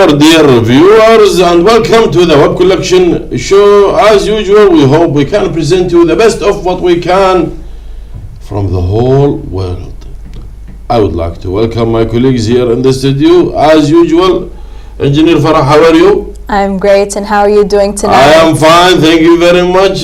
our dear viewers, and welcome to the Web Collection Show. As usual, we hope we can present you the best of what we can from the whole world. I would like to welcome my colleagues here in the studio. As usual, Engineer Farah, how are you? I'm great, and how are you doing tonight? I am fine, thank you very much.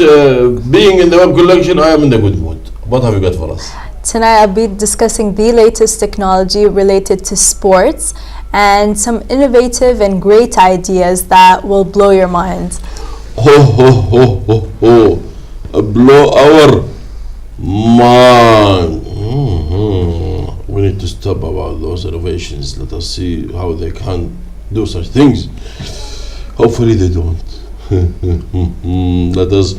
Being in the Web Collection, I am in a good mood. What have you got for us? Tonight I'll be discussing the latest technology related to sports and some innovative and great ideas that will blow your mind. Blow our mind. We need to stop about those innovations. Let us see how they can do such things. Hopefully they don't. Let us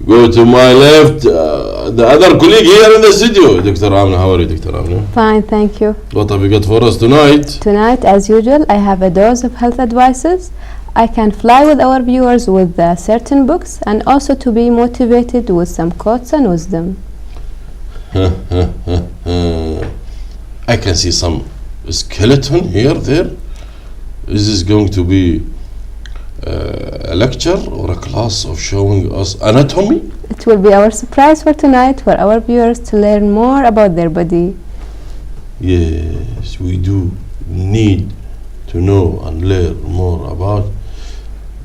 go to my left, the other colleague here in the studio, Dr. Amna. How are you, Dr. Amna? Fine, thank you. What have you got for us tonight? Tonight, as usual, I have a dose of health advices. I can fly with our viewers with certain books and also to be motivated with some quotes and wisdom. I can see some skeleton here, there. Is this going to be a lecture or a class of showing us anatomy? It will be our surprise for tonight for our viewers to learn more about their body. Yes, we do need to know and learn more about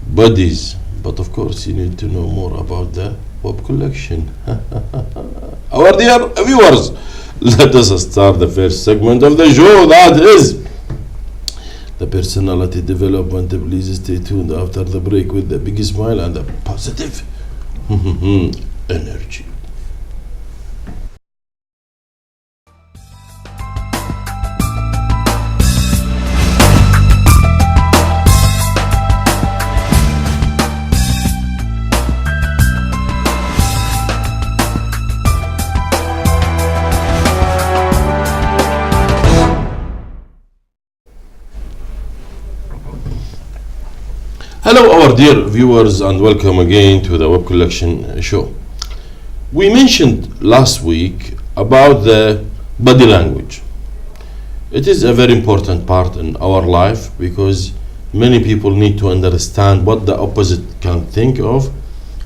bodies, but of course you need to know more about the Web Collection. Our dear viewers, let us start the first segment of the show, that is the personality development. Please stay tuned after the break with the big smile and the positive energy. Hello our dear viewers, and welcome again to the Web Collection Show. We mentioned last week about the body language. It is a very important part in our life because many people need to understand what the opposite can think of,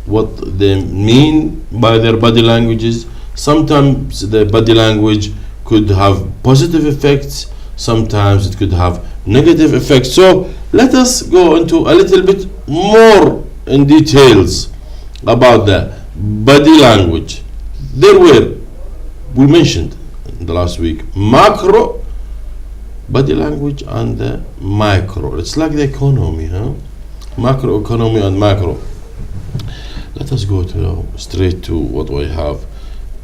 what they mean by their body languages. Sometimes the body language could have positive effects, sometimes it could have negative effects. So let us go into a little bit more in details about the body language. We mentioned in the last week macro body language and the micro. It's like the economy, macro economy and macro. Let us go straight to what I have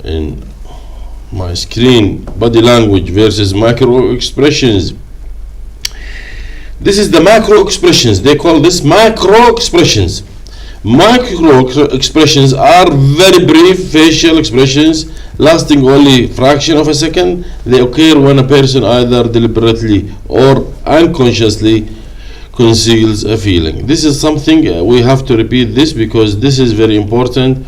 in my screen: body language versus micro expressions. This is the macro expressions. They call this micro expressions. Micro expressions are very brief facial expressions lasting only fraction of a second. They occur when a person either deliberately or unconsciously conceals a feeling. This is something we have to repeat this because this is very important.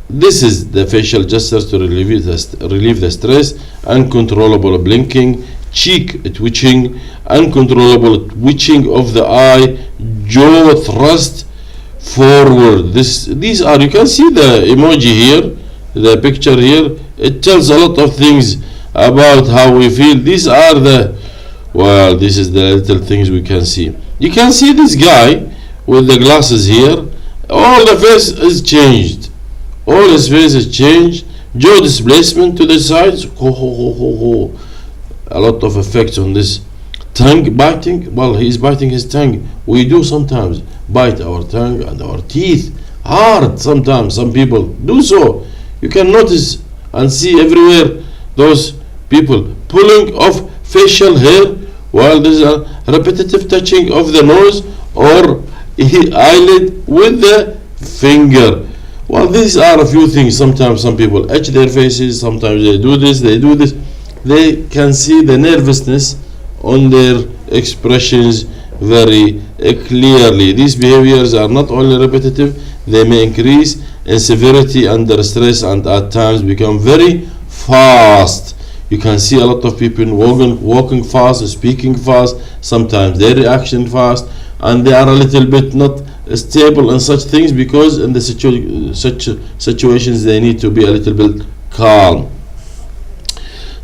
This is the facial gestures to relieve the stress: uncontrollable blinking, cheek twitching, uncontrollable twitching of the eye, jaw thrust forward. These are, you can see the emoji here, the picture here. It tells a lot of things about how we feel. This is the little things we can see. You can see this guy with the glasses here. All the face is changed. All his face is changed. Jaw displacement to the sides. A lot of effects on this. Tongue biting. Well, he's biting his tongue. We do sometimes bite our tongue and our teeth hard. Sometimes some people do so. You can notice and see everywhere those people pulling off facial hair while there's a repetitive touching of the nose or eyelid with the finger. Well, these are a few things. Sometimes some people etch their faces. Sometimes they do this. They can see the nervousness on their expressions very clearly. These behaviors are not only repetitive, they may increase in severity under stress and at times become very fast. You can see a lot of people walking fast, speaking fast, sometimes their reaction fast, and they are a little bit not stable in such things, because in the such situations they need to be a little bit calm.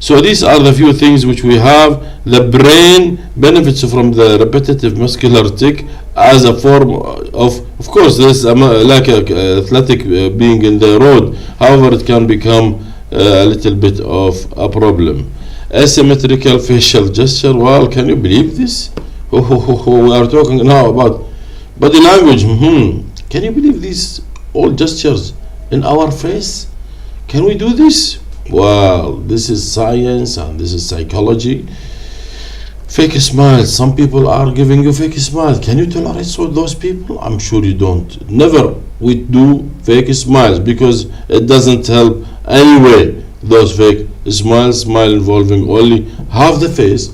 So these are the few things which we have. The brain benefits from the repetitive muscular tick as a form of course, this is like a athletic being in the road. However, it can become a little bit of a problem. Asymmetrical facial gesture. Well, can you believe this? We are talking now about body language. Can you believe these all gestures in our face? Can we do this? Well, this is science and this is psychology. Fake smiles. Some people are giving you fake smiles. Can you tolerate those people? I'm sure you don't. Never we do fake smiles, because it doesn't help anyway. Those fake smile involving only half the face.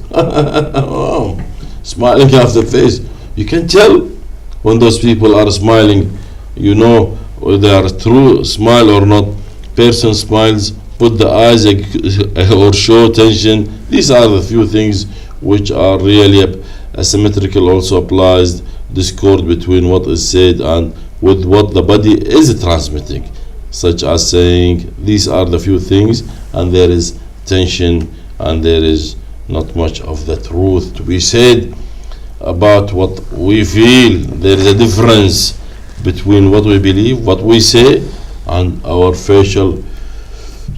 Smiling half the face. You can tell when those people are smiling. You know whether they are true smile or not. Person smiles, put the eyes or show tension. These are the few things which are really asymmetrical. Also applies discord between what is said and with what the body is transmitting, such as saying. These are the few things, and there is tension and there is not much of the truth to be said about what we feel. There is a difference between what we believe, what we say, and our facial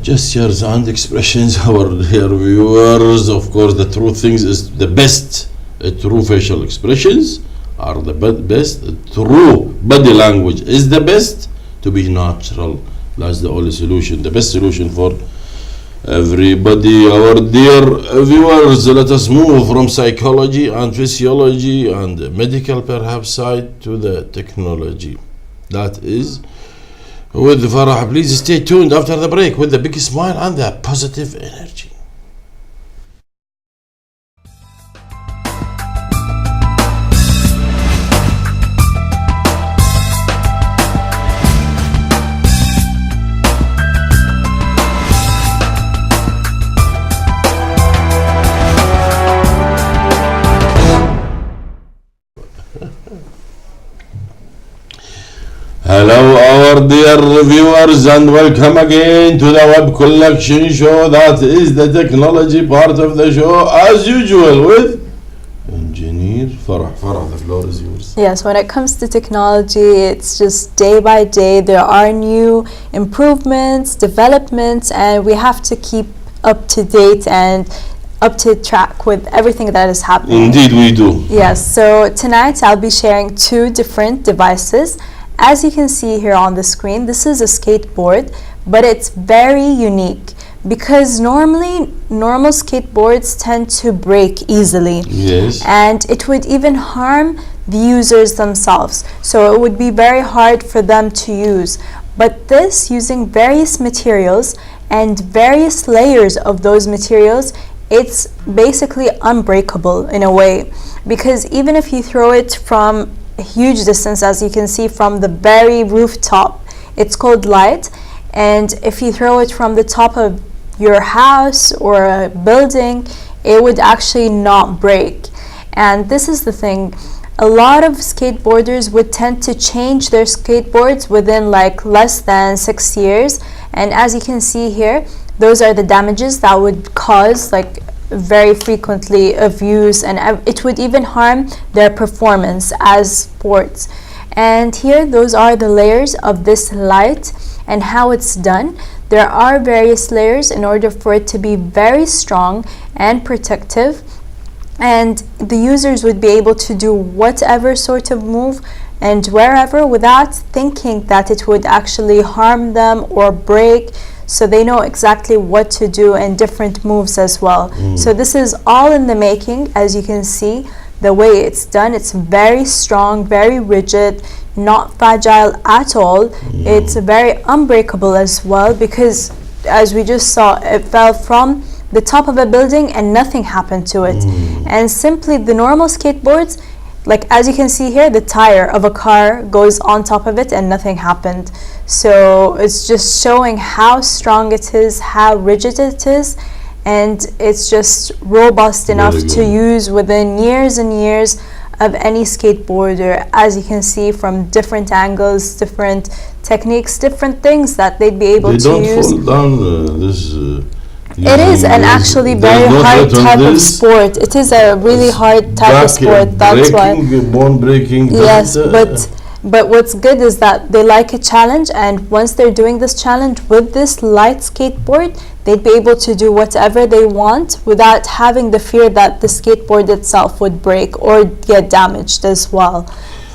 gestures and expressions. Our dear viewers, of course, the true things is the best. True facial expressions are the best. True body language is the best. To be natural, that's the only solution, the best solution for everybody. Our dear viewers, let us move from psychology and physiology and medical perhaps side to the technology. That is with Farah. Please stay tuned after the break with the big smile and the positive energy. Hello, our dear viewers, and welcome again to the web collection show. That is the technology part of the show, as usual, with engineer Farah. Farah, the floor is yours. Yes, when it comes to technology, it's just day by day there are new improvements, developments, and we have to keep up to date and up to track with everything that is happening. Indeed, we do. Yes, so tonight I'll be sharing two different devices. As you can see here on the screen, this is a skateboard, but it's very unique because normally normal skateboards tend to break easily. Yes. And it would even harm the users themselves. So it would be very hard for them to use. But this, using various materials and various layers of those materials, it's basically unbreakable in a way, because even if you throw it from a huge distance, as you can see from the very rooftop, it's called light, and if you throw it from the top of your house or a building, it would actually not break. And this is the thing, a lot of skateboarders would tend to change their skateboards within like less than 6 years, and as you can see here, those are the damages that would cause like very frequently of use, and it would even harm their performance as sports. And here, those are the layers of this light and how it's done. There are various layers in order for it to be very strong and protective, and the users would be able to do whatever sort of move and wherever without thinking that it would actually harm them or break. So they know exactly what to do and different moves as well. So this is all in the making. As you can see, the way it's done, it's very strong, very rigid, not fragile at all. It's very unbreakable as well, because as we just saw, it fell from the top of a building and nothing happened to it. And simply the normal skateboards, like as you can see here, the tire of a car goes on top of it and nothing happened. So it's just showing how strong it is, how rigid it is, and it's just robust enough Very to good. use within years and years of any skateboarder, as you can see from different angles, different techniques, different things that they'd be able They to don't use. fall down this. It is an actually very hard type of sport. It is a really hard type of sport. That's why. Bone breaking. Yes, but what's good is that they like a challenge, and once they're doing this challenge with this light skateboard, they'd be able to do whatever they want without having the fear that the skateboard itself would break or get damaged as well.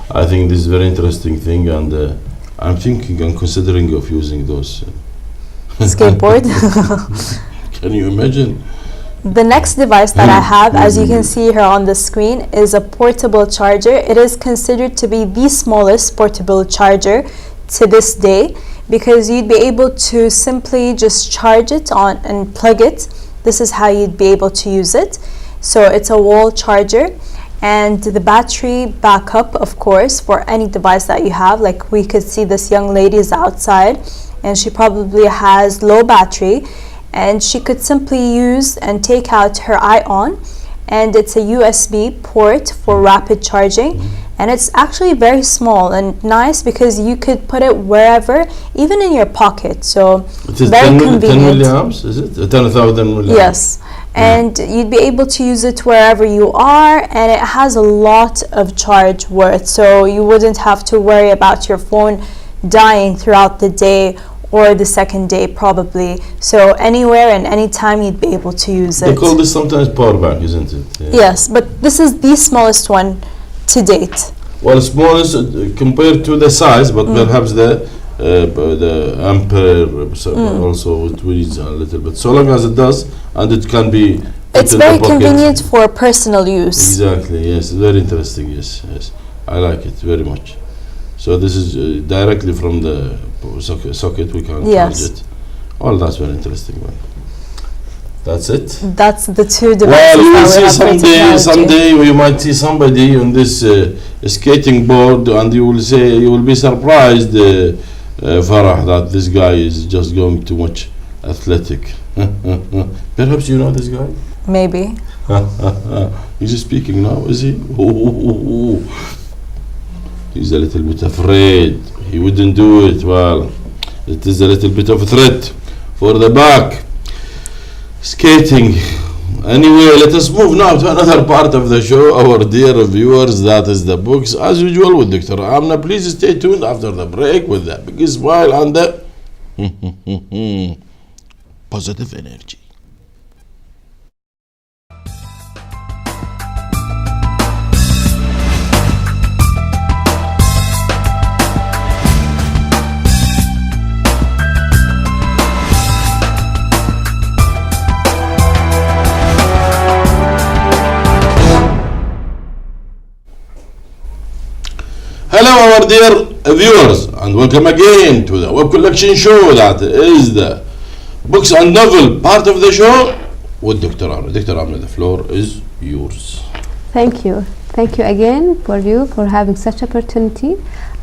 I think this is a very interesting thing, and I'm thinking and considering of using those. Skateboard. Can you imagine? The next device that I have, as you can see here on the screen, is a portable charger. It is considered to be the smallest portable charger to this day, because you'd be able to simply just charge it on and plug it. This is how you'd be able to use it. So it's a wall charger, and the battery backup, of course, for any device that you have. Like we could see this young lady is outside and she probably has low battery, and she could simply use and take out her ion, and it's a USB port for rapid charging, and it's actually very small and nice because you could put it wherever, even in your pocket. So It is very 10 convenient. milliamps, is it? 10,000 milliamps. Yes, and you'd be able to use it wherever you are, and it has a lot of charge worth, so you wouldn't have to worry about your phone dying throughout the day or the second day probably. So anywhere and anytime you'd be able to use it. They call this sometimes power bank, isn't it? Yeah. Yes, but this is the smallest one to date. Well, smallest compared to the size, but perhaps the ampere also it weighs a little bit. So long as it does, and it can be. It's in the very pocket. convenient for personal use. Exactly. Yes. Very interesting. Yes. Yes. I like it very much. So this is directly from the socket we can Yes. charge it. Oh, that's very interesting, man. That's it. That's the two devices Well, you will that we see have for technology. someday you might see somebody on this skating board, and you will be surprised, Farah, that this guy is just going too much athletic. Perhaps you know this guy. Maybe. He's speaking now, is he? He's a little bit afraid. He wouldn't do it. Well, it is a little bit of a threat for the back. Skating. Anyway, let us move now to another part of the show, our dear viewers. That is the books, as usual, with Dr. Amna. Please stay tuned after the break with the big smile and the positive energy. Hello, our dear viewers, and welcome again to the web collection show. That is the books and novel part of the show with Dr. Amna. Dr. Amna, the floor is yours. Thank you. Thank you again for having such opportunity.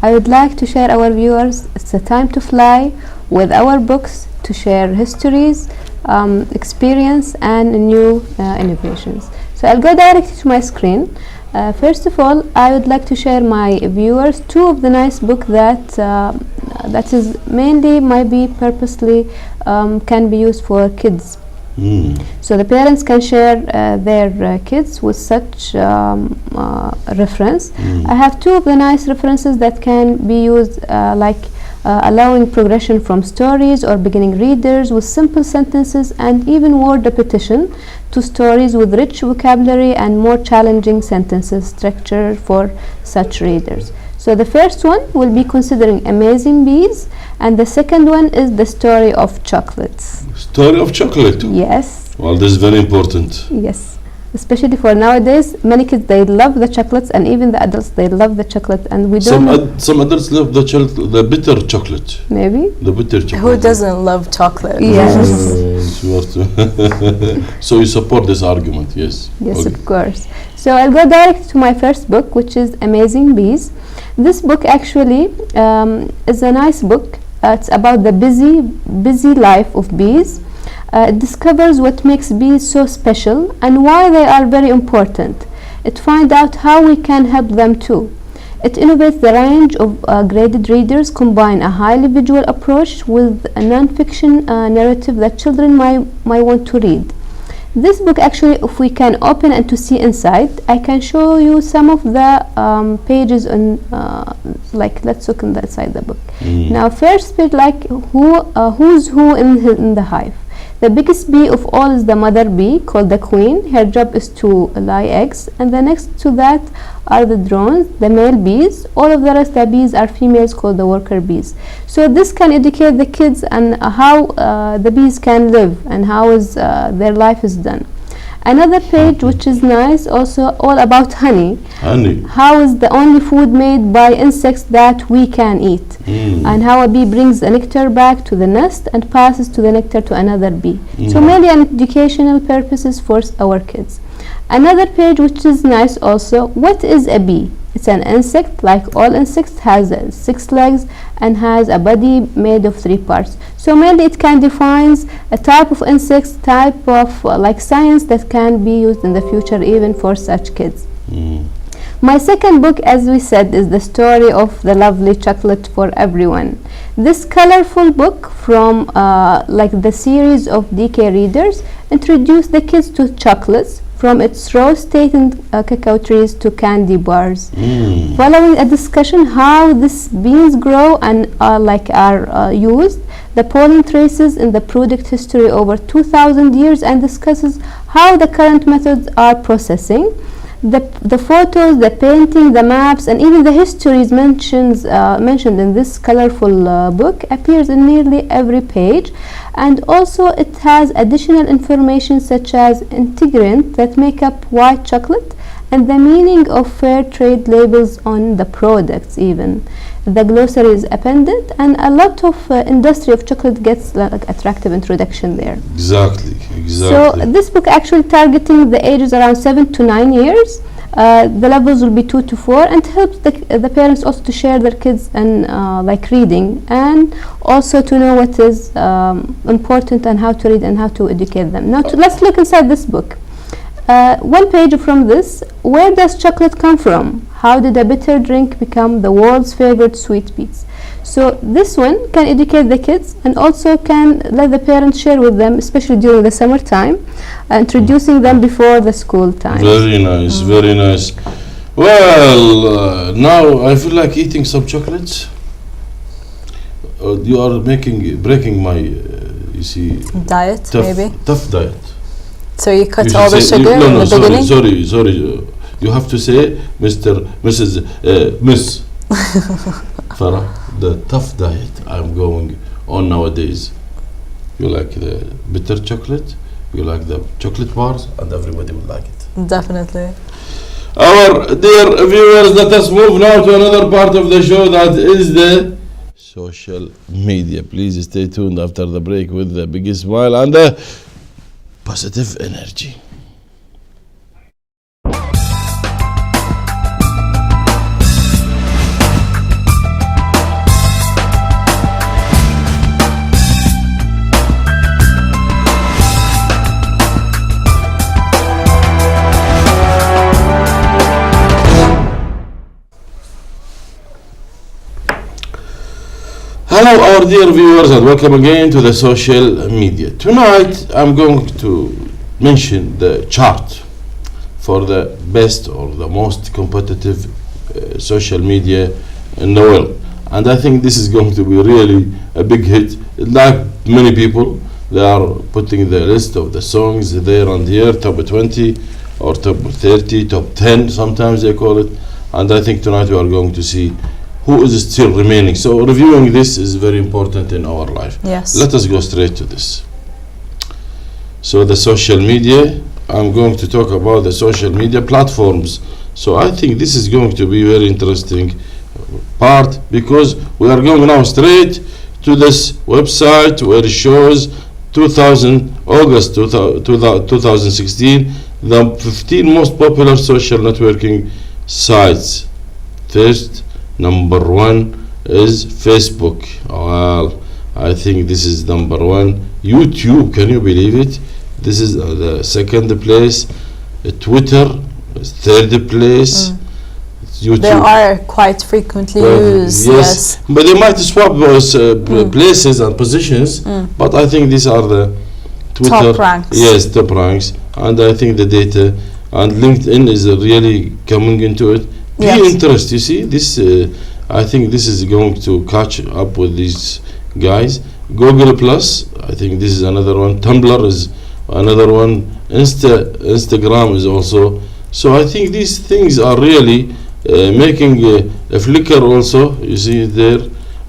I would like to share our viewers, it's a time to fly with our books to share histories, experience and new innovations. So I'll go directly to my screen. First of all, I would like to share my viewers two of the nice book that is mainly might be purposely can be used for kids. So the parents can share their kids with such reference. I have two of the nice references that can be used like allowing progression from stories or beginning readers with simple sentences and even word repetition to stories with rich vocabulary and more challenging sentences structure for such readers. So the first one will be considering Amazing Bees, and the second one is The Story of Chocolates. Story of chocolate. Yes. Well, this is very important. Yes. Especially for nowadays, many kids, they love the chocolates, and even the adults, they love the chocolate, and we don't Some adults love the bitter chocolate. maybe. The bitter chocolate. Who doesn't love chocolate? Yes. So you support this argument, yes? Yes, Okay. of course. So I'll go direct to my first book, which is Amazing Bees. This book actually is a nice book. It's about the busy life of bees. It discovers what makes bees so special and why they are very important. It finds out how we can help them too. It innovates the range of graded readers, combine a highly visual approach with a non-fiction narrative that children might want to read. This book actually, if we can open and to see inside, I can show you some of the pages on, like, let's look inside the book. Now, first page, like, who's who in the hive. The biggest bee of all is the mother bee, called the queen. Her job is to lay eggs, and the next to that are the drones, the male bees. All of the rest of the bees are females, called the worker bees. So this can educate the kids on how the bees can live and how is their life is done. Another page which is nice, also all about honey. Honey. How is the only food made by insects that we can eat, and how a bee brings the nectar back to the nest and passes to the nectar to another bee. So mainly an educational purposes for our kids. Another page which is nice also, what is a bee? It's an insect, like all insects, has 6 legs and has a body made of 3 parts. So mainly it can define a type of insects, type of like science that can be used in the future even for such kids. My second book, as we said, is the story of the lovely chocolate for everyone. This colorful book from like the series of DK readers introduced the kids to chocolates, from its raw state in cacao trees to candy bars. Following a discussion how these beans grow and are used, the pollen traces in the product history over 2,000 years, and discusses how the current methods are processing. The photos, the painting, the maps, and even the histories mentioned in this colorful book appears in nearly every page. And also it has additional information such as ingredients that make up white chocolate and the meaning of fair trade labels on the products even. The glossary is appended, and a lot of industry of chocolate gets like attractive introduction there. Exactly. So this book actually targeting the ages around 7 to 9 years. The levels will be 2 to 4, and helps the parents also to share their kids and like reading, and also to know what is important and how to read and how to educate them. Now let's look inside this book. One page from this, where does chocolate come from? How did a bitter drink become the world's favorite sweet beets? So this one can educate the kids and also can let the parents share with them, especially during the summertime, introducing them before the school time. Very nice, very nice. Well, now I feel like eating some chocolates. You are breaking my, you see, Diet, maybe. tough diet. So you cut You all the should say- sugar in the beginning? Sorry. You have to say Mr., Mrs., Miss Farah, the tough diet I'm going on nowadays. You like the bitter chocolate, you like the chocolate bars, and everybody will like it. Definitely. Our dear viewers, let us move now to another part of the show, that is the social media. Please stay tuned after the break with the biggest smile and the positive energy. Hello our dear viewers, and welcome again to the social media. Tonight I'm going to mention the chart for the best or the most competitive social media in the world, and I think this is going to be really a big hit. Like many people, they are putting the list of the songs there and here, top 20 or top 30, top 10 sometimes they call it, and I think tonight we are going to see who is still remaining. So reviewing this is very important in our life. Yes. Let us go straight to this. So the social media, I'm going to talk about the social media platforms. So I think this is going to be very interesting part, because we are going now straight to this website where it shows August 2016, the 15 most popular social networking sites. First, number 1 is Facebook. Well, I think this is number 1 YouTube, can you believe it? This is the second place. Twitter is third place. YouTube. They are quite frequently used. Yes. But they might swap those places and positions. But I think these are the Twitter Top ranks. Yes, top ranks. And I think the data and LinkedIn is really coming into it. Pinterest, you see, this I think this is going to catch up with these guys. Google Plus, I think this is another one. Tumblr is another one. Instagram is also. So I think these things are really making a Flickr also. You see there.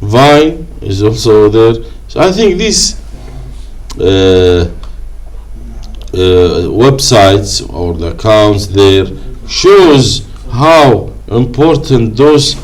Vine is also there. So I think these websites or the accounts there shows how important those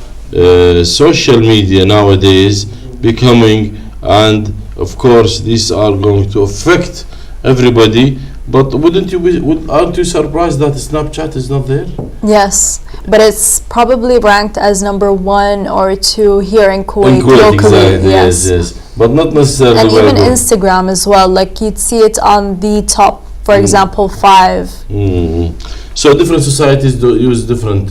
social media nowadays becoming, and of course these are going to affect everybody. But aren't you surprised that Snapchat is not there? Yes, but it's probably ranked as number 1 or 2 here in Kuwait, locally. Exactly, yes, but not necessarily. And even Instagram as well, like you'd see it on the top, for example, 5. So different societies use different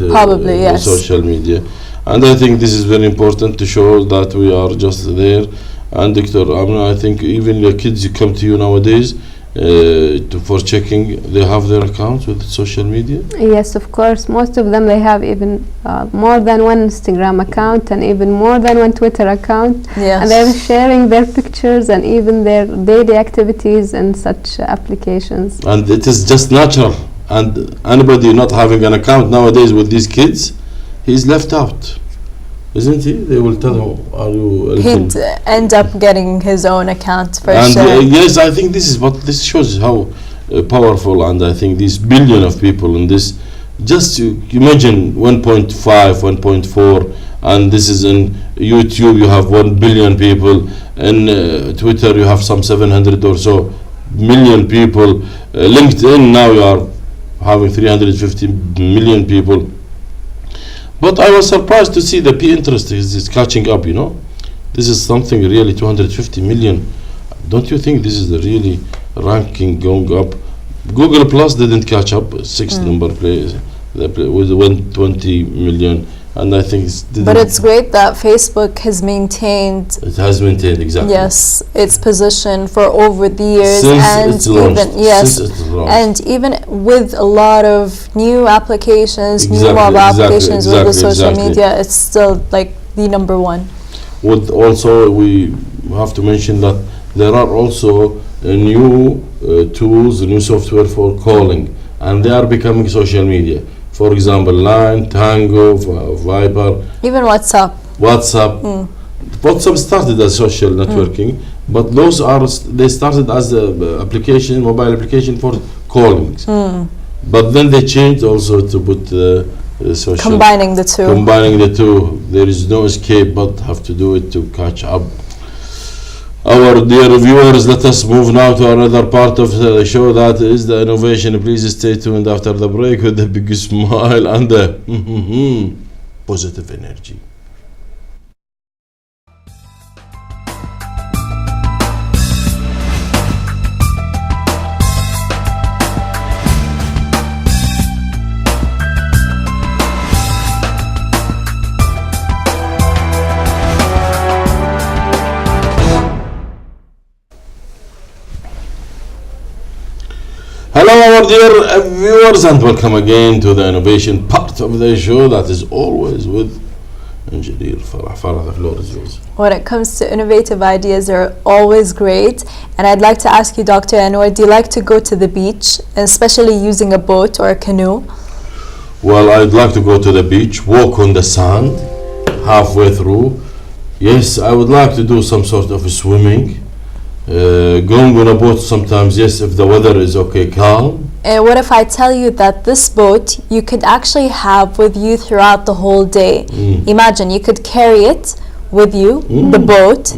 social media, and I think this is very important to show that we are just there. And Dr. Amna, I think even the kids who come to you nowadays for checking, they have their accounts with social media? Yes, of course. Most of them, they have even more than one Instagram account and even more than one Twitter account. Yes. And they're sharing their pictures and even their daily activities in such applications. And it is just natural. And anybody not having an account nowadays with these kids, he's left out. Isn't he? They will tell him, are you... He'd end up getting his own account for and sure. Yes, I think this shows how powerful, and I think these billion of people in this, just to imagine 1.5, 1.4, and this is in YouTube, you have 1 billion people, in Twitter you have some 700 or so million people, LinkedIn now you are having 350 million people. But I was surprised to see the Pinterest is catching up, you know. This is something really 250 million. Don't you think this is the really ranking going up? Google Plus didn't catch up, 6th number place with 120 million. And I think but it's great that Facebook has maintained. It has maintained, exactly. Yes, its position for over the years, since and it's launched, and even with a lot of new applications, new mobile applications with the social media, it's still like the number 1. With also, we have to mention that there are also new tools, new software for calling, and they are becoming social media. For example, Line, Tango, Viber. Even WhatsApp. WhatsApp started as social networking, but those they started as a application, mobile application for calling. But then they changed also to put the social. Combining the two. Combining the two. There is no escape but have to do it to catch up. Our dear viewers, let us move now to another part of the show, that is the innovation. Please stay tuned after the break with the big smile and the positive energy. Hello our dear viewers, and welcome again to the innovation part of the show that is always with Engineer Farah. Farah, the floor is yours. When it comes to innovative ideas, they're always great, and I'd like to ask you, Dr. Anwar, do you like to go to the beach, especially using a boat or a canoe? Well, I'd like to go to the beach, walk on the sand halfway through. Yes, I would like to do some sort of swimming. Going on a boat sometimes, yes, if the weather is okay, calm. And what if I tell you that this boat you could actually have with you throughout the whole day? Imagine you could carry it with you, the boat.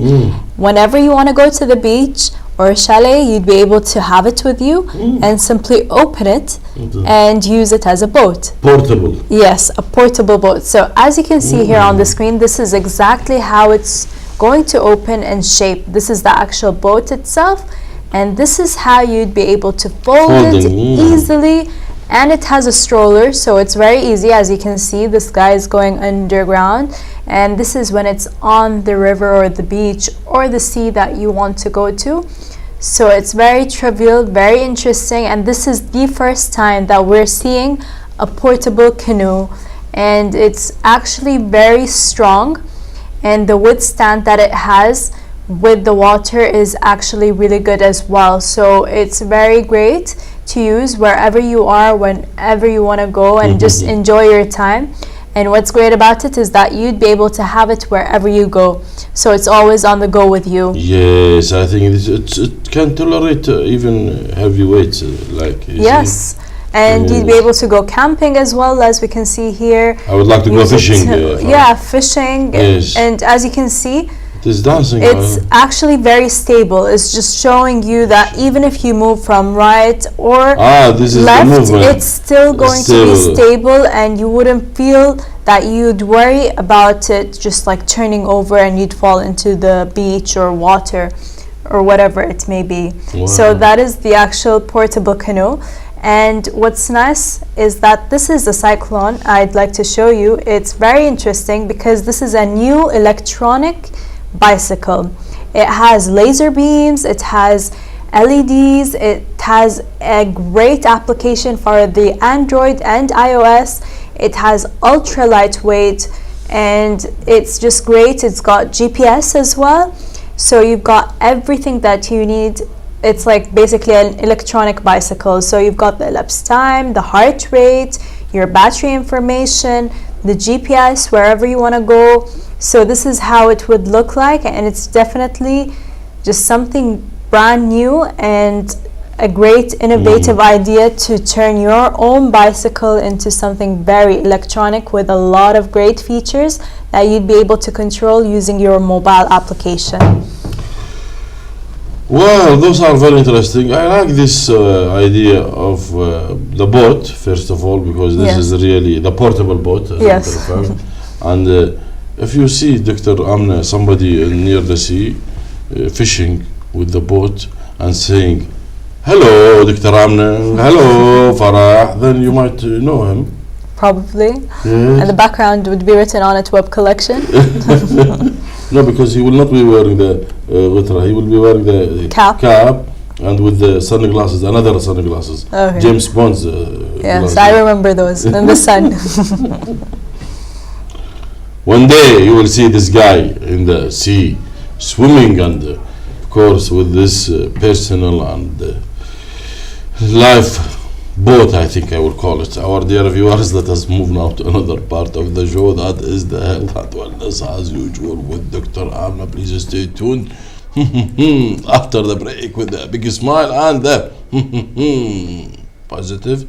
Whenever you want to go to the beach or a chalet, you'd be able to have it with you and simply open it and use it as a boat. Portable. Yes, a portable boat. So as you can see here on the screen, this is exactly how it's going to open and shape. This is the actual boat itself, and this is how you'd be able to fold it Folding, easily. And it has a stroller, so it's very easy. As you can see, this guy is going underground, and this is when it's on the river or the beach or the sea that you want to go to. So it's very trivial, very interesting, and this is the first time that we're seeing a portable canoe, and it's actually very strong, and the withstand that it has with the water is actually really good as well. So it's very great to use wherever you are, whenever you want to go, and just enjoy your time. And what's great about it is that you'd be able to have it wherever you go, so it's always on the go with you. Yes, I think it can tolerate even heavy weights, like you Yes, and you'd be Yes. able to go camping as well, as we can see here. I would like to go Use it fishing. to- yeah, fishing. Yes. And as you can see, It is dancing. it's actually very stable. It's just showing you that even if you move from right or this is the left, movement. it's still going to be Still. stable, and you wouldn't feel that you'd worry about it just like turning over and you'd fall into the beach or water or whatever it may be. So Wow. that is the actual portable canoe. And what's nice is that this is a Cyclone. I'd like to show you. It's very interesting because this is a new electronic bicycle. It has laser beams, it has LEDs, it has a great application for the Android and iOS. It has ultra lightweight, and it's just great. It's got GPS as well, so you've got everything that you need. It's like basically an electronic bicycle. So you've got the elapsed time, the heart rate, your battery information, the GPS wherever you want to go. So this is how it would look like, and it's definitely just something brand new and a great innovative idea to turn your own bicycle into something very electronic with a lot of great features that you'd be able to control using your mobile application. Well, those are very interesting. I like this idea of the boat, first of all, because this Yes. is really the portable boat, as Yes. a matter of fact. And if you see, Dr. Amna, somebody near the sea fishing with the boat and saying, "Hello, Dr. Amna, hello, Farah," then you might know him. Probably. Yes. And the background would be written on it, web collection. No, because he will not be wearing the ghitra. He will be wearing the Cap. and with the sunglasses, another sunglasses. Okay. James Bond's Yes, glasses. I remember those in the sun. One day you will see this guy in the sea swimming, and of course with this personal and life boat, I think I will call it. Our dear viewers, let us move now to another part of the show, that is the health and wellness as usual with Dr. Amna. Please stay tuned after the break with a big smile and the positive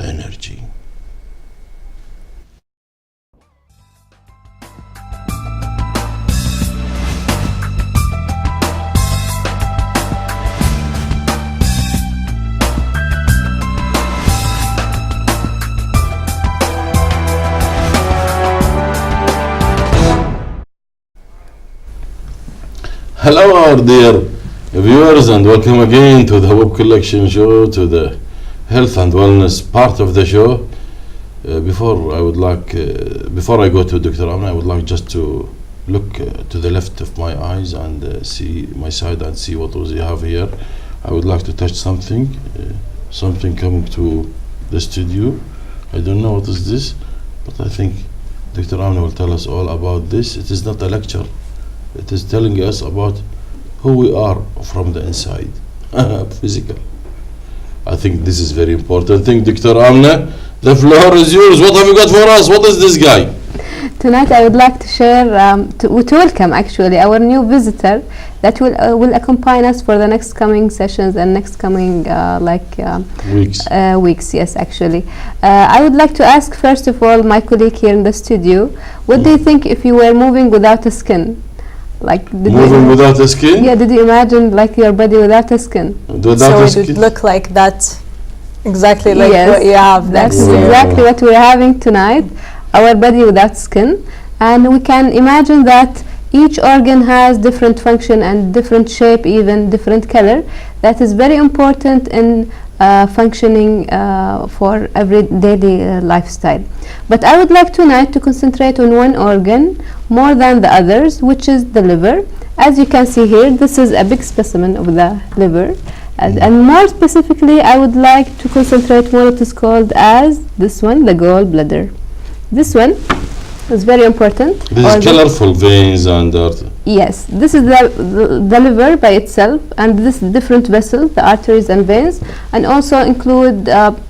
energy. Hello, our dear viewers, and welcome again to the Web Collection Show, to the health and wellness part of the show. Before I go to Dr. Amna, I would like just to look to the left of my eyes and see my side and see what does he have here. I would like to touch something coming to the studio. I don't know what is this, but I think Dr. Amna will tell us all about this. It is not a lecture. It is telling us about who we are from the inside, physical. I think this is very important thing. Dr. Amna, the floor is yours. What have you got for us? What is this guy? Tonight I would like to share, to welcome actually our new visitor that will accompany us for the next coming sessions and next coming weeks. Yes, actually. I would like to ask first of all my colleague here in the studio, what do you think if you were moving without a skin? Like Moving without a skin? Yeah, did you imagine like your body without a skin? Without So a it skin? would look like that, exactly like Yes, what you have that's next to you. exactly what we're having tonight, our body without skin. And we can imagine that Each organ has different function and different shape, even different color. That is very important in functioning for every daily lifestyle. But I would like tonight to concentrate on one organ more than the others, which is the liver. As you can see here, this is a big specimen of the liver. And more specifically, I would like to concentrate on what is called as this one, the gallbladder. This one is very important. This is colorful veins and yes, this is the liver by itself, and this different vessels, the arteries and veins, and also include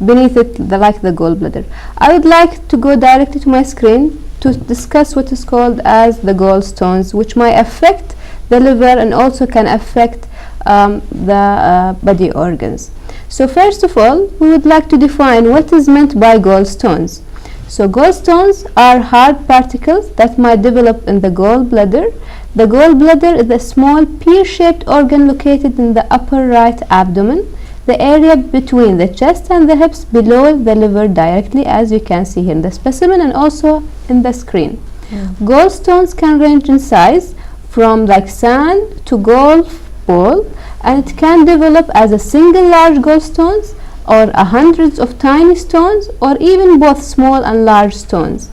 beneath it the gallbladder. I would like to go directly to my screen to discuss what is called as the gallstones, which might affect the liver and also can affect the body organs. So first of all, we would like to define what is meant by gallstones. So gallstones are hard particles that might develop in the gallbladder. The gallbladder is a small pear-shaped organ located in the upper right abdomen, the area between the chest and the hips below the liver directly, as you can see here in the specimen and also in the screen. Gallstones can range in size from like sand to golf ball, and it can develop as a single large gallstones or hundreds of tiny stones, or even both small and large stones.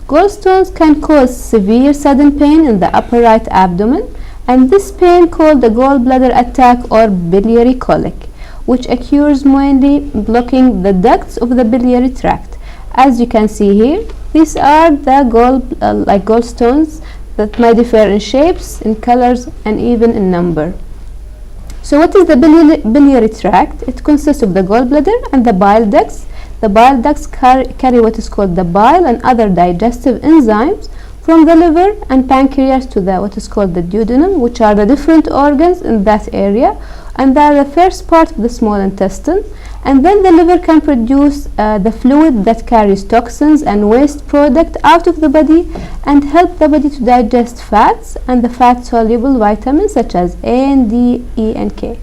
Gallstones can cause severe sudden pain in the upper right abdomen, and this pain called the gallbladder attack or biliary colic, which occurs mainly blocking the ducts of the biliary tract. As you can see here, these are the gallstones that might differ in shapes, in colors, and even in number. So what is the biliary tract? It consists of the gallbladder and the bile ducts. The bile ducts carry what is called the bile and other digestive enzymes from the liver and pancreas to what is called the duodenum, which are the different organs in that area, and they are the first part of the small intestine. And then the liver can produce the fluid that carries toxins and waste product out of the body and help the body to digest fats and the fat-soluble vitamins such as A and D, E and K.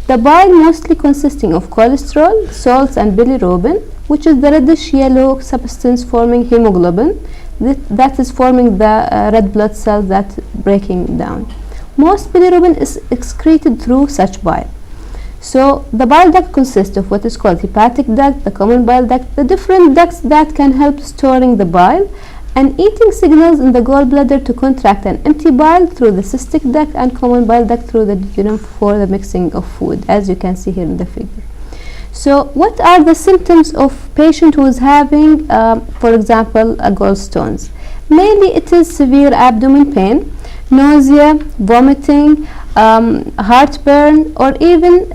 The bile mostly consisting of cholesterol, salts and bilirubin, which is the reddish yellow substance forming hemoglobin that is forming the red blood cells that breaking down. Most bilirubin is excreted through such bile. So the bile duct consists of what is called hepatic duct, the common bile duct, the different ducts that can help storing the bile, and eating signals in the gallbladder to contract an empty bile through the cystic duct and common bile duct through the duodenum for the mixing of food, as you can see here in the figure. So what are the symptoms of patient who is having, for example, gallstones? Mainly it is severe abdomen pain, nausea, vomiting, heartburn, or even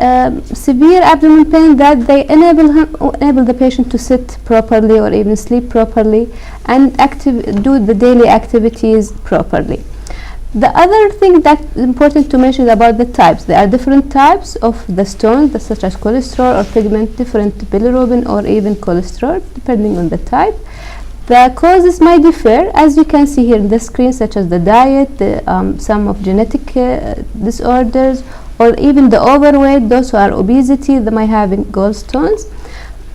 severe abdomen pain that they enable the patient to sit properly or even sleep properly and do the daily activities properly. The other thing that is important to mention about the types. There are different types of the stones, such as cholesterol or pigment, different bilirubin or even cholesterol, depending on the type. The causes might differ, as you can see here in the screen, such as the diet, some of genetic disorders, or even the overweight, those who are obesity, they might having gallstones.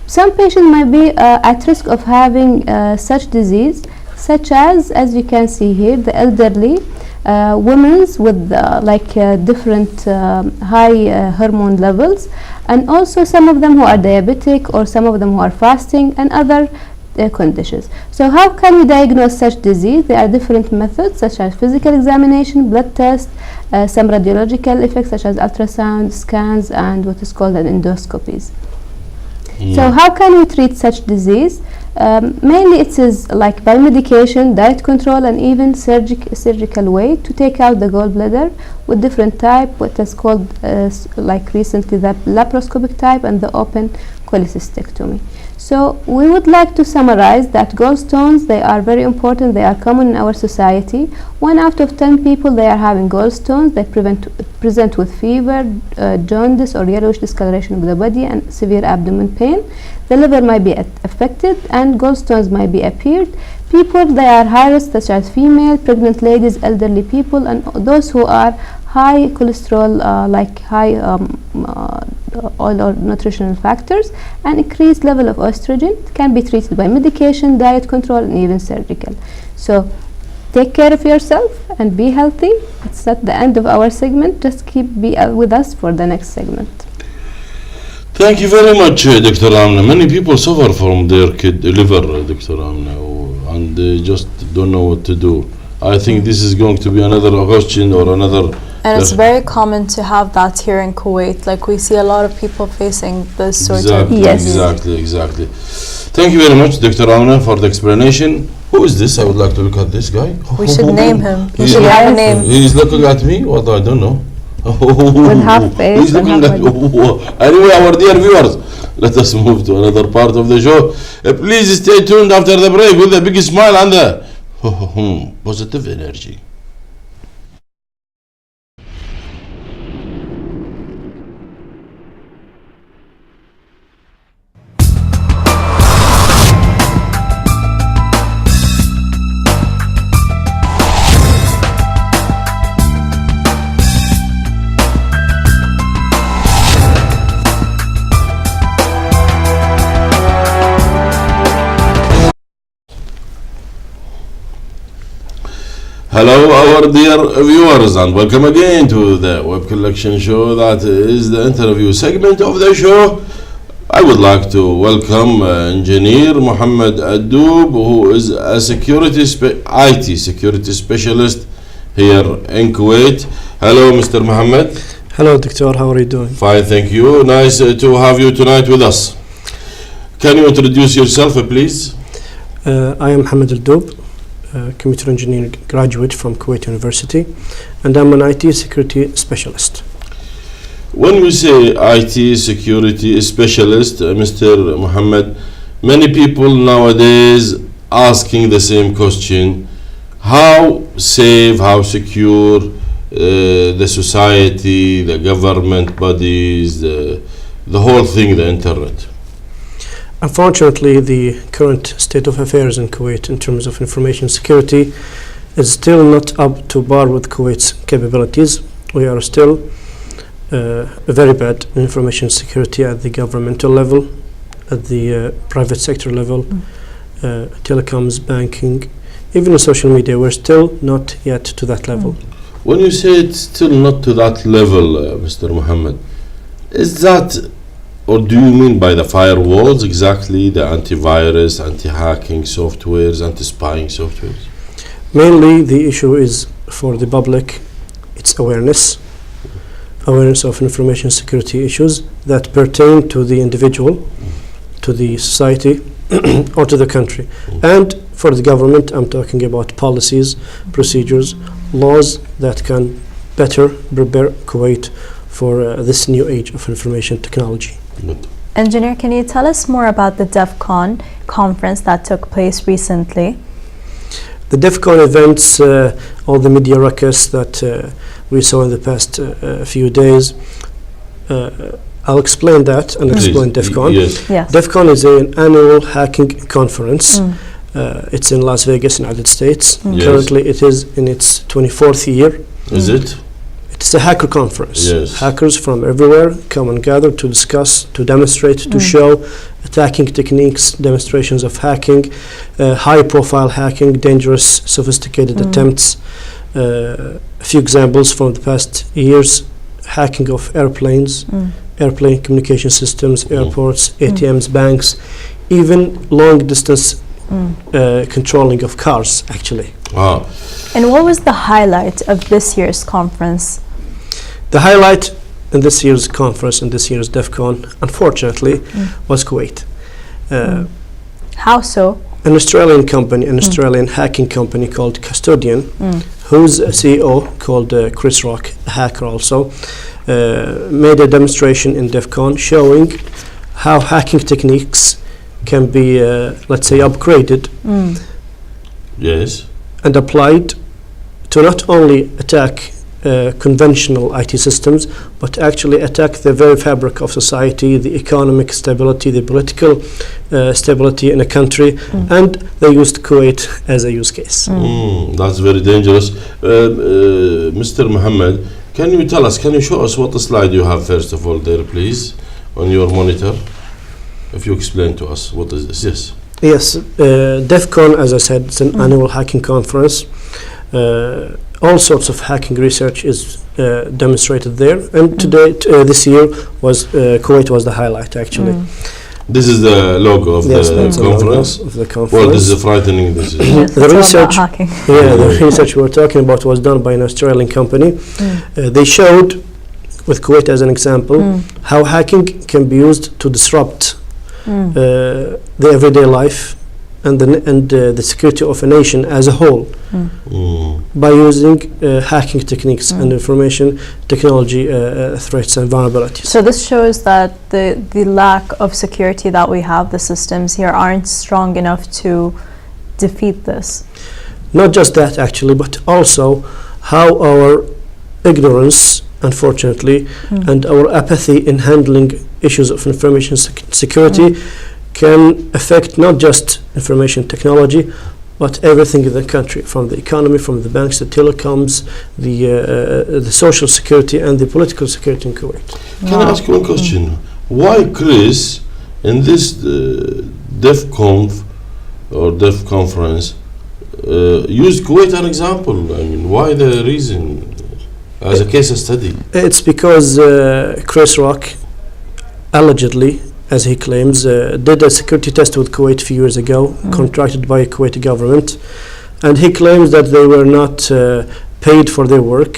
Some patients might be at risk of having such disease, such as you can see here, the elderly, women with different high hormone levels, and also some of them who are diabetic, or some of them who are fasting, and other conditions. So how can we diagnose such disease? There are different methods, such as physical examination, blood test, some radiological effects such as ultrasound, scans, and what is called an endoscopies. So how can we treat such disease? Mainly it is like by medication, diet control, and even surgical way to take out the gallbladder with different type, what is called like recently the laparoscopic type and the open cholecystectomy. So we would like to summarize that gallstones, they are very important, they are common in our society. 1 out of 10 people, they are having gallstones. They present with fever, jaundice or yellowish discoloration of the body, and severe abdomen pain. The liver might be affected and gallstones might be appeared. People, they are high risk, such as female, pregnant ladies, elderly people, and those who are high cholesterol, like high oil or nutritional factors, and increased level of estrogen, can be treated by medication, diet control, and even surgical. So take care of yourself and be healthy. It's at the end of our segment. Just be with us for the next segment. Thank you very much, Dr. Amna. Many people suffer from their liver, Dr. Amna, and they just don't know what to do. I think this is going to be another question or another. And it's very common to have that here in Kuwait. Like we see a lot of people facing this sort of. Yes. Exactly. Thank you very much, Dr. Amna, for the explanation. Who is this? I would like to look at this guy. We should name him. He He- should have a name. He's looking at me. What? I don't know. With half face He's and looking half at. body. Anyway, our dear viewers, let us move to another part of the show. Please stay tuned after the break with a big smile and the positive energy. Hello, our dear viewers, and welcome again to the Web Collection Show. That is the interview segment of the show. I would like to welcome Engineer Mohammed Adoub, who is a IT security specialist here in Kuwait. Hello, Mr. Mohammed. Hello, Doctor. How are you doing? Fine, thank you. Nice to have you tonight with us. Can you introduce yourself, please? I am Mohammed Al-Doub, computer engineering graduate from Kuwait University, and I'm an IT security specialist. When we say IT security specialist, Mr. Mohammed, many people nowadays asking the same question: how safe, how secure the society, the government bodies, the whole thing, the internet? Unfortunately, the current state of affairs in Kuwait in terms of information security is still not up to par with Kuwait's capabilities. We are still very bad in information security at the governmental level, at the private sector level, telecoms, banking, even in social media. We're still not yet to that level. When you say it's still not to that level, Mr. Mohammed, is that, or do you mean by the firewalls exactly, the antivirus, anti-hacking softwares, anti-spying softwares? Mainly the issue is for the public, it's awareness of information security issues that pertain to the individual, to the society, or to the country. And for the government, I'm talking about policies, procedures, laws that can better prepare Kuwait for this new age of information technology. Good. Engineer, can you tell us more about the DEF CON conference that took place recently? The DEF CON events, all the media ruckus that we saw in the past few days, I'll explain that and explain DEF CON. Yes. Yes. DEF CON is an annual hacking conference. It's in Las Vegas, United States. Yes. Currently, it is in its 24th year. Is it? It's a hacker conference. Yes. Hackers from everywhere come and gather to discuss, to demonstrate, to show attacking techniques, demonstrations of hacking, high-profile hacking, dangerous, sophisticated attempts. A few examples from the past years: hacking of airplanes, airplane communication systems, airports, ATMs, banks, even long-distance controlling of cars, actually. Wow. And what was the highlight of this year's conference? The highlight in this year's conference, in this year's DEF CON, unfortunately, was Kuwait. How so? An Australian company, an Australian hacking company called Custodian, whose CEO, called Chris Rock, a hacker also, made a demonstration in DEF CON showing how hacking techniques can be, let's say, upgraded Yes. and applied to not only attack conventional IT systems, but actually attack the very fabric of society, the economic stability, the political stability in a country, and they used Kuwait as a use case. That's very dangerous. Mr. Mohammed, can you tell us, can you show us what slide you have first of all there, please, on your monitor? If you explain to us, what is this? Yes. Yes, DEF CON, as I said, it's an annual hacking conference. All sorts of hacking research is demonstrated there, and today, this year, was Kuwait was the highlight actually. This is the logo of Yes, the that's the logo conference. of the conference. Well, this is frightening. This is. Yes, The it's all about research- hacking. Yeah, the research we're talking about was done by an Australian company. They showed, with Kuwait as an example, how hacking can be used to disrupt the everyday life and the security of a nation as a whole by using hacking techniques and information technology threats and vulnerabilities. So this shows that the lack of security that we have, the systems here aren't strong enough to defeat this. Not just that actually, but also how our ignorance, unfortunately, and our apathy in handling issues of information security can affect not just information technology, but everything in the country, from the economy, from the banks, the telecoms, the social security, and the political security in Kuwait. Can I ask you one question? Why Chris, in this DEFCONF or DEF conference, used Kuwait as an example? I mean, why the reason as a case study? It's because Chris Rock, allegedly, as he claims, did a security test with Kuwait a few years ago, contracted by the Kuwaiti government, and he claims that they were not paid for their work,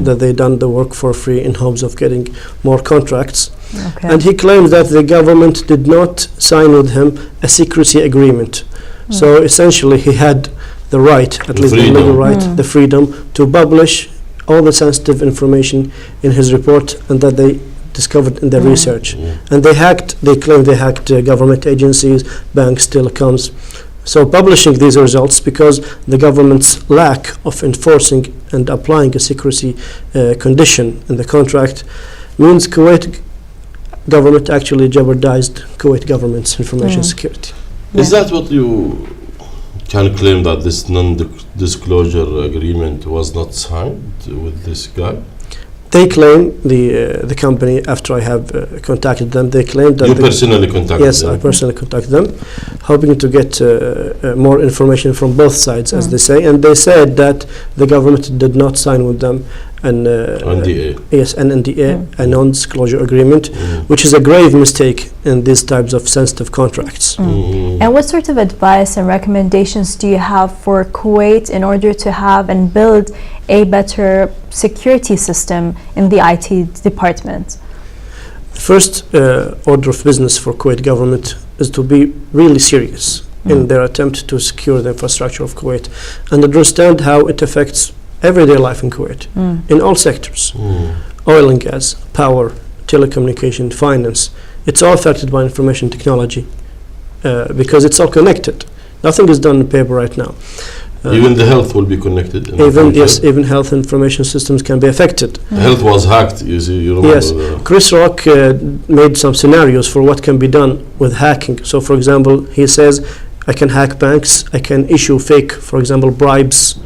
that they done the work for free in hopes of getting more contracts. Okay. And he claims that the government did not sign with him a secrecy agreement. So essentially he had the right, at least the legal freedom. right, the freedom to publish all the sensitive information in his report, and that they discovered in their research. And they claim they hacked government agencies, banks, telecoms. So publishing these results, because the government's lack of enforcing and applying a secrecy condition in the contract, means Kuwait government actually jeopardized Kuwait government's information security. Is that what you can claim, that this non-disclosure agreement was not signed with this guy? They claim, the company, after I have contacted them, they claim that You the- personally contacted Yes, them? I personally contacted them, hoping to get more information from both sides, as they say. And they said that the government did not sign with them an NDA. yes, an NDA, a non-disclosure agreement, which is a grave mistake in these types of sensitive contracts. And what sort of advice and recommendations do you have for Kuwait in order to have and build a better security system in the IT department? The first order of business for Kuwait government is to be really serious in their attempt to secure the infrastructure of Kuwait and understand how it affects everyday life in Kuwait in all sectors: oil and gas, power, telecommunication, finance. It's all affected by information technology because it's all connected. Nothing is done on paper right now. Even the health will be connected. in the Even future. even health information systems can be affected. Health was hacked. You see, you remember? Yes, Chris Rock made some scenarios for what can be done with hacking. So, for example, he says, I can hack banks, I can issue fake, for example, bribes,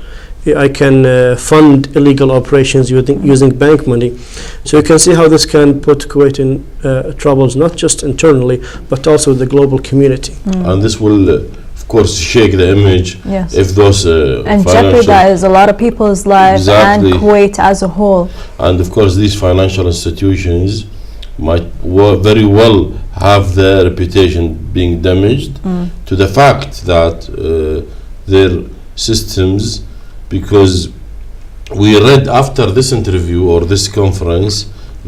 I can fund illegal operations using bank money. So you can see how this can put Kuwait in troubles, not just internally, but also the global community. And this will, of course, shake the image Yes. if those And financial, jeopardize a lot of people's lives Exactly. and Kuwait as a whole. and of course these financial institutions might very well have their reputation being damaged to the fact that their systems, because we read after this interview or this conference,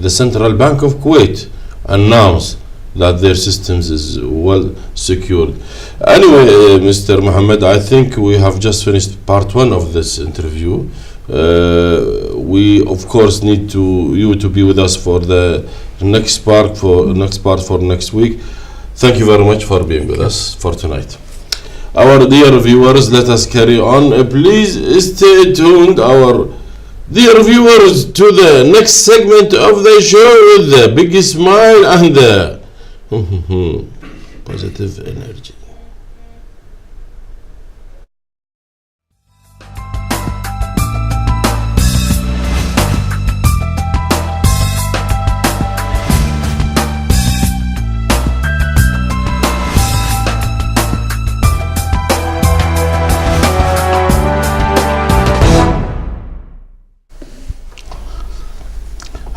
the Central Bank of Kuwait announced that their systems is well secured. Anyway, Mr. Mohammed, I think we have just finished part one of this interview. We of course need you to be with us for the next part for next week. Thank you very much for being with us for tonight. Our dear viewers, let us carry on. Please stay tuned, our dear viewers, to the next segment of the show with the big smile and the positive energy.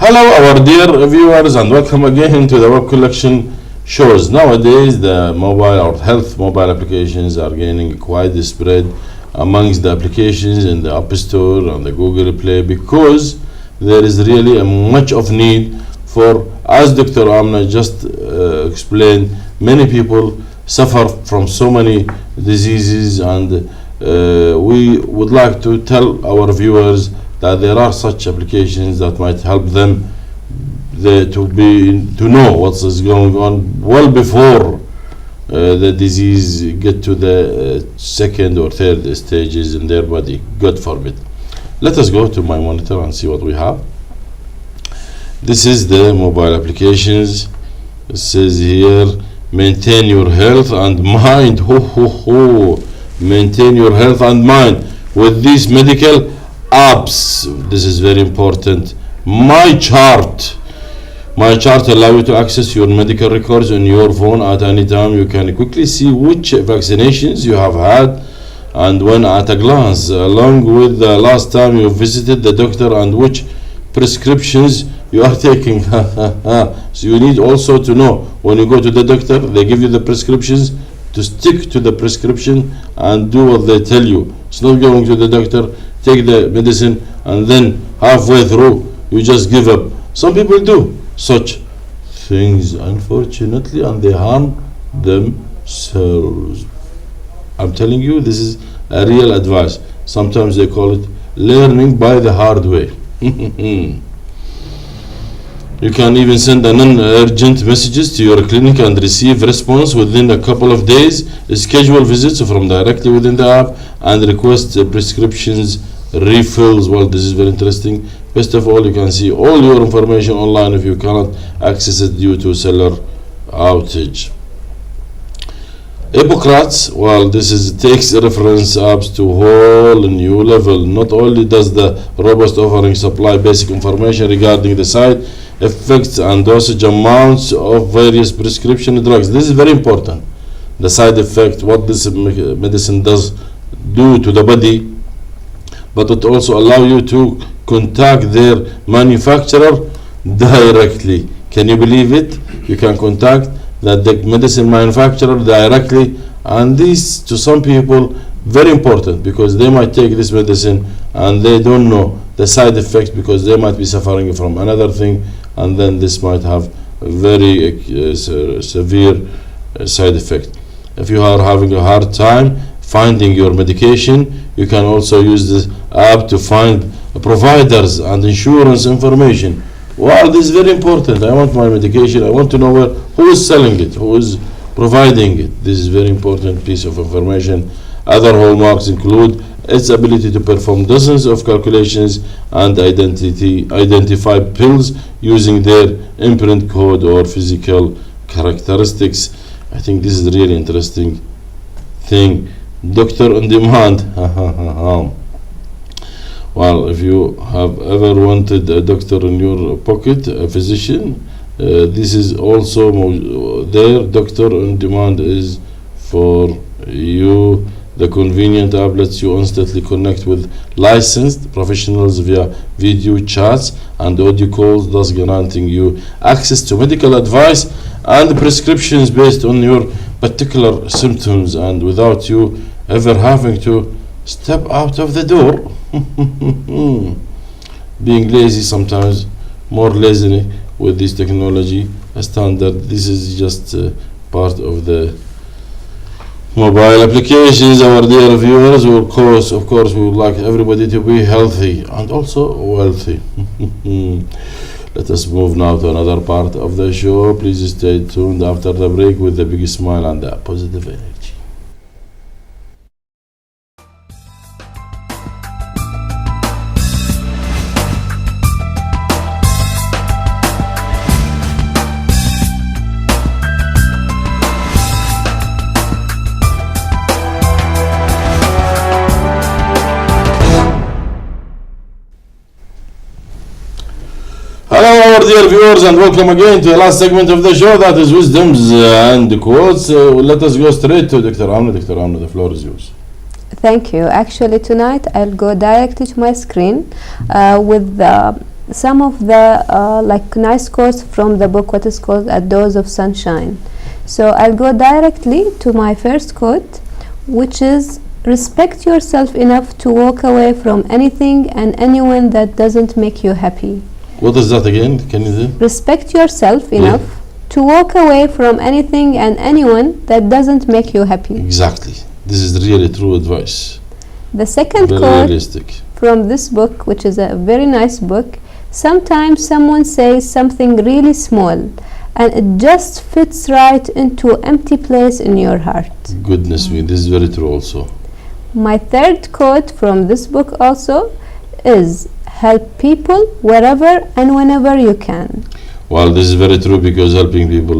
Hello, our dear viewers, and welcome again to the web collection shows. Nowadays, the mobile or health mobile applications are gaining quite the spread amongst the applications in the App Store and the Google Play, because there is really a much of need for, as Dr. Amna just explained, many people suffer from so many diseases, and we would like to tell our viewers that there are such applications that might help them to know what is going on well before the disease get to the second or third stages in their body, God forbid. Let us go to my monitor and see what we have. This is the mobile applications. It says here, maintain your health and mind. Maintain your health and mind with these medical apps. This is very important. My chart allow you to access your medical records on your phone at any time. You can quickly see which vaccinations you have had and when at a glance, along with the last time you visited the doctor and which prescriptions you are taking. So you need also to know when you go to the doctor, they give you the prescriptions, to stick to the prescription and do what they tell you. It's not going to the doctor, take the medicine, and then halfway through you just give up. Some people do such things, unfortunately, and they harm themselves. I'm telling you, this is a real advice. Sometimes they call it learning by the hard way. You can even send non-urgent messages to your clinic and receive response within a couple of days. Schedule visits from directly within the app and request prescriptions refills. Well, this is very interesting. Best of all, you can see all your information online if you cannot access it due to server outage. Hippocrates, well, takes reference apps to whole new level. Not only does the robust offering supply basic information regarding the side effects and dosage amounts of various prescription drugs. This is very important. The side effect, what this medicine does do to the body, but it also allow you to contact their manufacturer directly. Can you believe it? You can contact the medicine manufacturer directly, and this to some people very important, because they might take this medicine and they don't know the side effects, because they might be suffering from another thing, and then this might have a very severe side effect. If you are having a hard time finding your medication, you can also use this app to find providers and insurance information. Well, this is very important. I want my medication. I want to know who is selling it, who is providing it. This is very important piece of information. Other hallmarks include its ability to perform dozens of calculations and identify pills using their imprint code or physical characteristics. I think this is a really interesting thing. Doctor on demand. Well, if you have ever wanted a doctor in your pocket, a physician, this is also there. Doctor on demand is for you. The convenient app lets you instantly connect with licensed professionals via video chats and audio calls, thus granting you access to medical advice and prescriptions based on your particular symptoms, and without you ever having to step out of the door. Being lazy sometimes, more lazy with this technology, a standard. This is just part of the mobile applications. Our dear viewers, of course, we would like everybody to be healthy and also wealthy. Let us move now to another part of the show. Please stay tuned after the break with the big smile and the positive energy. Hello, our dear viewers, and welcome again to the last segment of the show, that is wisdoms and quotes. Let us go straight to Dr. Amna. Dr. Amna, the floor is yours. Thank you. Actually, tonight I'll go directly to my screen with some of the like nice quotes from the book, what is called A Dose of Sunshine. So I'll go directly to my first quote, which is, respect yourself enough to walk away from anything and anyone that doesn't make you happy. What is that again? Can you do? Respect yourself enough to walk away from anything and anyone that doesn't make you happy. Exactly. This is really true advice. The second Very quote realistic. from this book, which is a very nice book, sometimes someone says something really small and it just fits right into empty place in your heart. Goodness me, this is very true also. My third quote from this book also is, help people wherever and whenever you can. Well, this is very true because helping people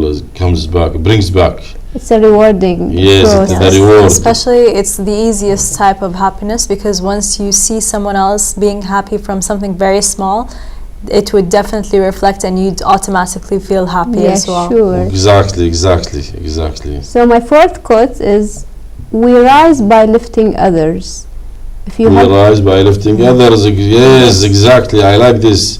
brings back. It's a rewarding Yes, process. it's the reward. Especially, it's the easiest type of happiness, because once you see someone else being happy from something very small, it would definitely reflect and you'd automatically feel happy Yes, as well. sure. Exactly. So my fourth quote is, we rise by lifting others. If you We have rise by lifting others. Yes, exactly. I like this.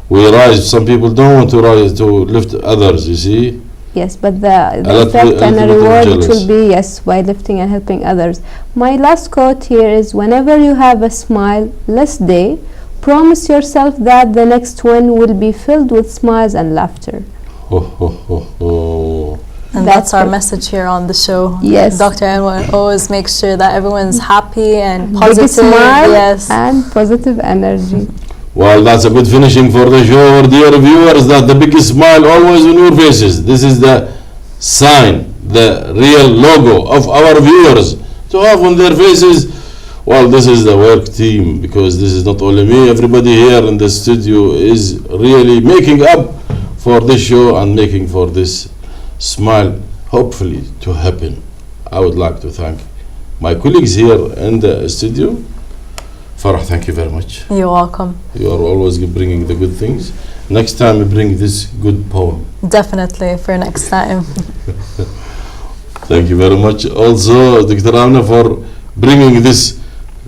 We rise. Some people don't want to rise to lift others, you see. Yes, but the lot effect and the of reward it jealous. will be, yes, by lifting and helping others. My last quote here is, whenever you have a smile-less day, promise yourself that the next one will be filled with smiles and laughter. Ho, ho, ho, ho. And That's that's our it. message here on the show. Yes. Dr. Anwar always makes sure that everyone's happy and Big positive. smile Yes. and positive energy. Well, that's a good finishing for the show, dear viewers, that the biggest smile always on your faces. This is the sign, the real logo of our viewers to have on their faces. Well, this is the work team, because this is not only me. Everybody here in the studio is really making up for this show and making for this smile, hopefully, to happen. I would like to thank my colleagues here in the studio. Farah, thank you very much. You're welcome. You are always bringing the good things. Next time, we bring this good poem. Definitely for next time. Thank you very much. Also, Dr. Amna, for bringing this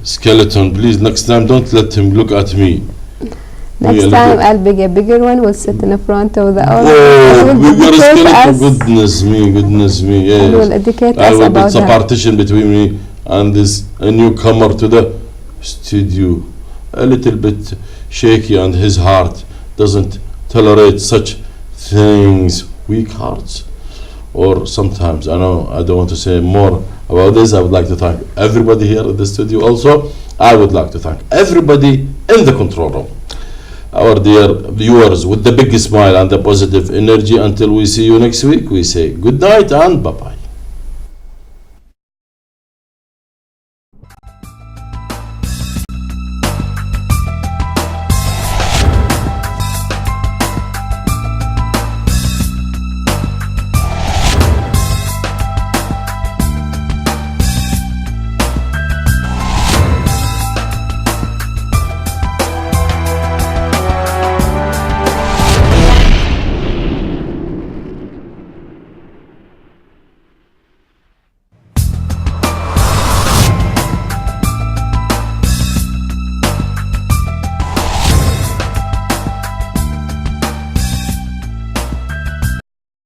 skeleton. Please, next time, don't let him look at me. Next Yeah, time look I'll bring a bigger one, we'll sit in the front of the Oh, bigger skeleton. us Goodness me, and will yes. educate I us will about put a that. partition between me and this a newcomer to the studio. A little bit shaky, and his heart doesn't tolerate such things. Weak hearts. Or sometimes, I know I don't want to say more about this. I would like to thank everybody here in the studio. Also, I would like to thank everybody in the control room. Our dear viewers, with the big smile and the positive energy. Until we see you next week, we say good night and bye-bye.